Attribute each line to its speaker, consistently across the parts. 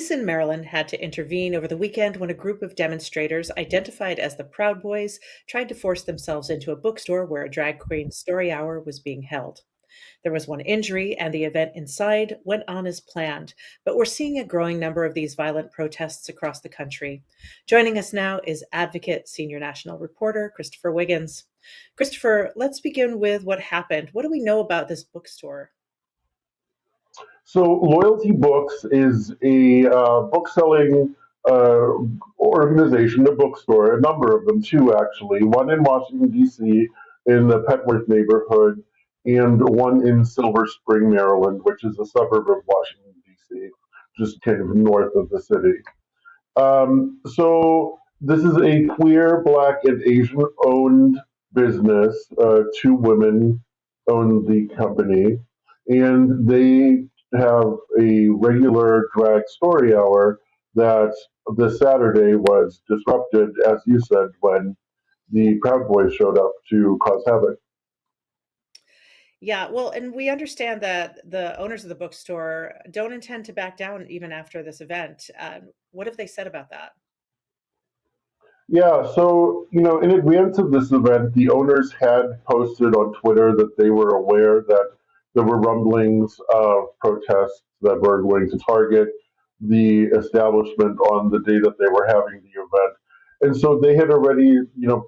Speaker 1: Police in Maryland had to intervene over the weekend when a group of demonstrators, identified as the Proud Boys, tried to force themselves into a bookstore where a drag queen story hour was being held. There was one injury, and the event inside went on as planned. But we're seeing a growing number of these violent protests across the country. Joining us now is advocate, senior national reporter Christopher Wiggins. Christopher, let's begin with what happened. What do we know about this bookstore?
Speaker 2: So, Loyalty Books is a book-selling uh, organization, a bookstore, a number of them too, actually. One in Washington D.C. in the Petworth neighborhood, and one in Silver Spring, Maryland, which is a suburb of Washington D.C., just kind of north of the city. So this is a queer, Black, and Asian-owned business. Two women own the company, and they have a regular drag story hour that this Saturday was disrupted, as you said, when the Proud Boys showed up to cause havoc.
Speaker 1: Yeah, well, and we understand that the owners of the bookstore don't intend to back down even after this event. What have they said about that?
Speaker 2: Yeah, so, in advance of this event, the owners had posted on Twitter that they were aware that there were rumblings of protests that were going to target the establishment on the day that they were having the event. And so they had already,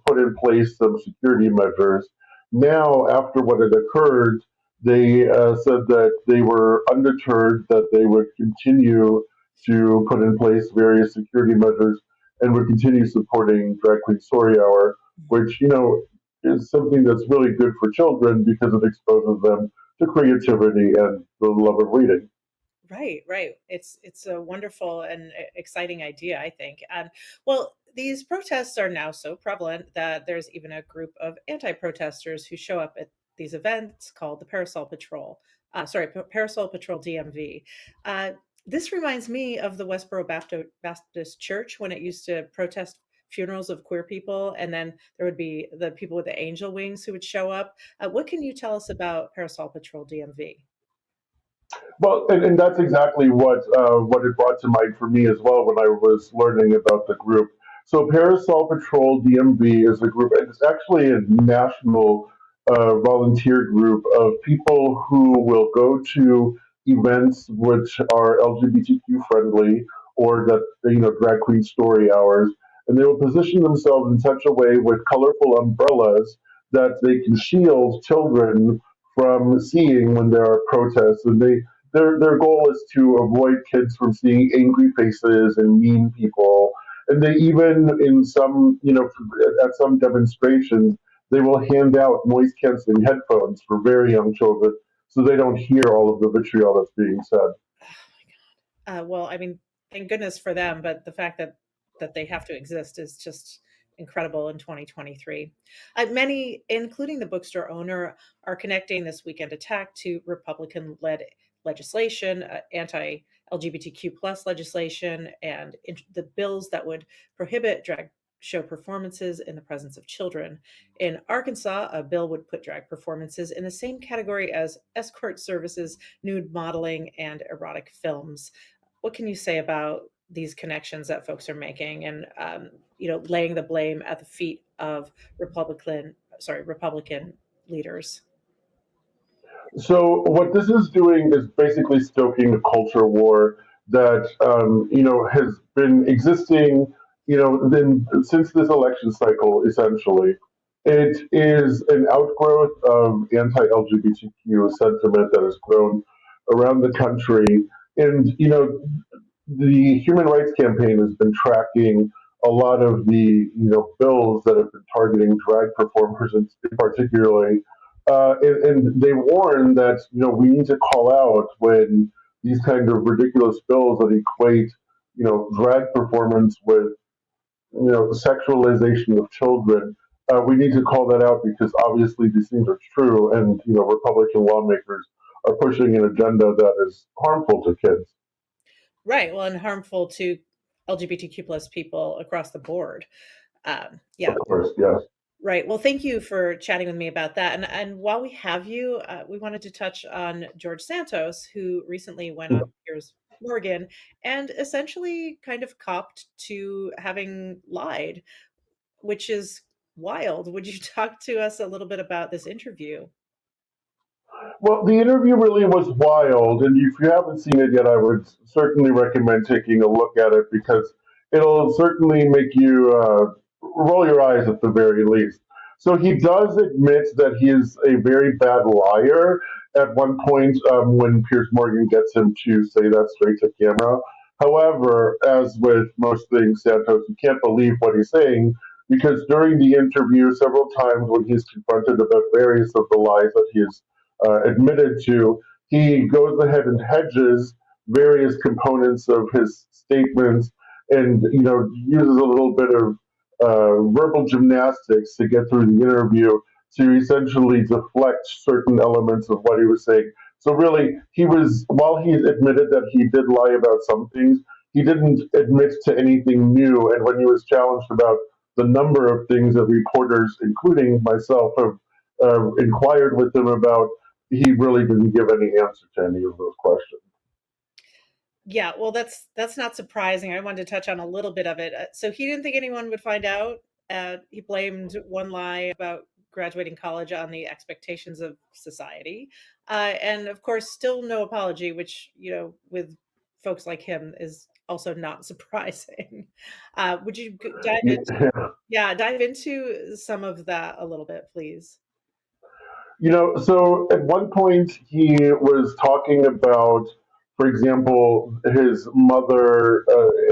Speaker 2: put in place some security measures. Now, after what had occurred, they said that they were undeterred, that they would continue to put in place various security measures and would continue supporting Drag Queen Story Hour, which, is something that's really good for children because it exposes them to creativity and the love of reading.
Speaker 1: Right, right. It's a wonderful and exciting idea, I think. Well, these protests are now so prevalent that there's even a group of anti-protesters who show up at these events called the Parasol Patrol. Parasol Patrol DMV. Uh, this reminds me of the Westboro Baptist Church when it used to protest funerals of queer people, and then there would be the people with the angel wings who would show up. What can you tell us about Parasol Patrol DMV?
Speaker 2: Well, and that's exactly what it brought to mind for me as well when I was learning about the group. So, Parasol Patrol DMV is a group. It's actually a national volunteer group of people who will go to events which are LGBTQ friendly or that drag queen story hours, and they will position themselves in such a way with colorful umbrellas that they can shield children from seeing when there are protests, and their goal is to avoid kids from seeing angry faces and mean people. And they even, in some, at some demonstrations, they will hand out noise canceling headphones for very young children so they don't hear all of the vitriol that's being said.
Speaker 1: Well, I mean, thank goodness for them, but the fact that they have to exist is just incredible in 2023. Many, including the bookstore owner, are connecting this weekend attack to Republican-led legislation, anti-LGBTQ plus legislation, and the bills that would prohibit drag show performances in the presence of children. In Arkansas, a bill would put drag performances in the same category as escort services, nude modeling, and erotic films. What can you say about these connections that folks are making and laying the blame at the feet of Republican leaders?
Speaker 2: So what this is doing is basically stoking a culture war that has been existing since this election cycle. Essentially, it is an outgrowth of anti-LGBTQ sentiment that has grown around the country, and the Human Rights Campaign has been tracking a lot of the bills that have been targeting drag performers in particularly, and they warn that we need to call out when these kind of ridiculous bills that equate drag performance with sexualization of children. We need to call that out because obviously these things are true, and Republican lawmakers are pushing an agenda that is harmful to kids.
Speaker 1: Right. Well, and harmful to LGBTQ plus people across the board.
Speaker 2: Of
Speaker 1: Yeah.
Speaker 2: course, yes.
Speaker 1: Right. Well, thank you for chatting with me about that. And while we have you, we wanted to touch on George Santos, who recently went on Morgan, and essentially kind of copped to having lied, which is wild. Would you talk to us a little bit about this interview?
Speaker 2: Well, the interview really was wild, and if you haven't seen it yet, I would certainly recommend taking a look at it because it'll certainly make you roll your eyes at the very least. So he does admit that he is a very bad liar at one point when Pierce Morgan gets him to say that straight to camera. However, as with most things, Santos, you can't believe what he's saying because during the interview, several times when he's confronted about various of the lies that he has admitted to, he goes ahead and hedges various components of his statements, and uses a little bit of verbal gymnastics to get through the interview to essentially deflect certain elements of what he was saying. So really, while he admitted that he did lie about some things, he didn't admit to anything new. And when he was challenged about the number of things that reporters, including myself, have inquired with him about, he really didn't give any answer to any of those questions.
Speaker 1: Yeah, well, that's not surprising. I wanted to touch on a little bit of it. So he didn't think anyone would find out. He blamed one lie about graduating college on the expectations of society, and of course, still no apology, which with folks like him is also not surprising. Would you dive into
Speaker 2: Yeah.
Speaker 1: yeah, dive into some of that a little bit, please?
Speaker 2: So at one point he was talking about, for example, his mother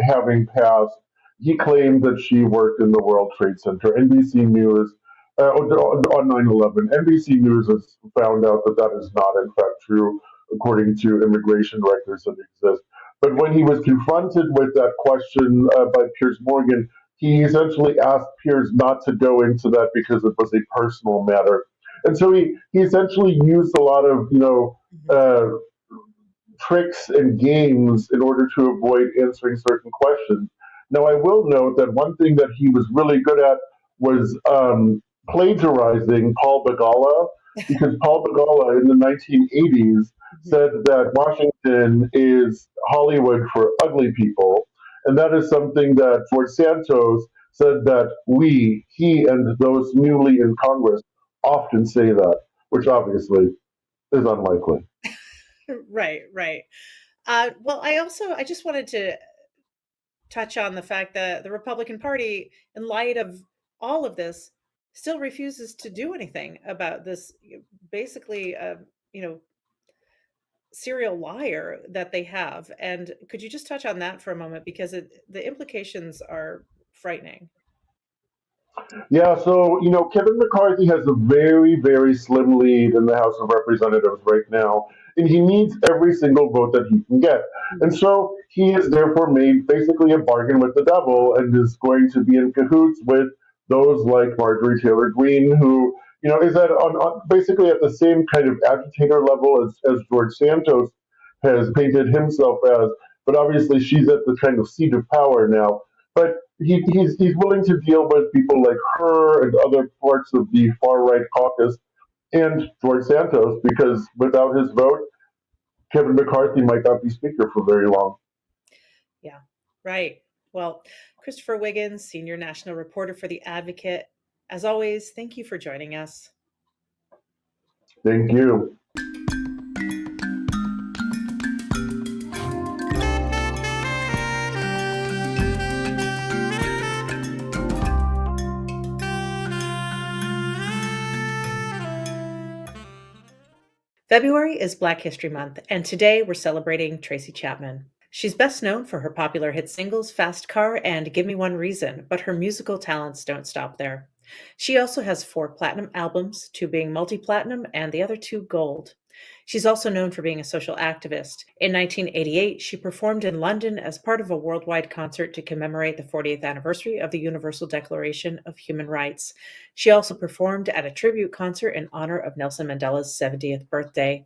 Speaker 2: having passed. He claimed that she worked in the World Trade Center. NBC News, on 9/11, NBC News has found out that that is not, in fact, true, according to immigration records that exist. But when he was confronted with that question by Piers Morgan, he essentially asked Piers not to go into that because it was a personal matter, and so he essentially used a lot of
Speaker 1: Mhm.
Speaker 2: uh, tricks and games in order to avoid answering certain questions. Now, I will note that one thing that he was really good at was plagiarizing Paul Begala, because Paul Begala in the 1980s
Speaker 1: Mhm.
Speaker 2: said that Washington is Hollywood for ugly people. And that is something that George Santos said that he and those newly in Congress often say that, which obviously is unlikely.
Speaker 1: Right, right. Well, I just wanted to touch on the fact that the Republican Party, in light of all of this, still refuses to do anything about this basically, you know, serial liar that they have. And could you just touch on that for a moment because the implications are frightening.
Speaker 2: Yeah, so Kevin McCarthy has a very, very slim lead in the House of Representatives right now, and he needs every single vote that he can get. And
Speaker 1: Mhm.
Speaker 2: so he has therefore made basically a bargain with the devil and is going to be in cahoots with those like Marjorie Taylor Greene, who is basically at the same kind of agitator level as George Santos has painted himself as, but obviously she's at the kind of seat of power now. But he's willing to deal with people like her and other parts of the far right caucus and George Santos because without his vote, Kevin McCarthy might not be speaker for very long.
Speaker 1: Yeah, right. Well, Christopher Wiggins, senior national reporter for The Advocate, as always, thank you for joining us.
Speaker 2: Thank you.
Speaker 1: February is Black History Month, and today we're celebrating Tracy Chapman. She's best known for her popular hit singles Fast Car and Give Me One Reason, but her musical talents don't stop there. She also has 4 platinum albums, 2 being multi platinum and the other 2 gold. She's also known for being a social activist. In 1988, she performed in London as part of a worldwide concert to commemorate the 40th anniversary of the Universal Declaration of Human Rights. She also performed at a tribute concert in honor of Nelson Mandela's 70th birthday.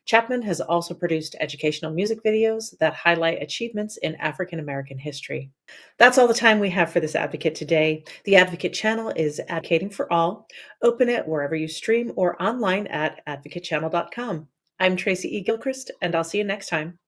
Speaker 1: Chapman has also produced educational music videos that highlight achievements in African American history. That's all the time we have for this Advocate today. The Advocate channel is advocating for all. Open it wherever you stream or online at advocatechannel.com. I'm Tracy E. Gilchrist, and I'll see you next time.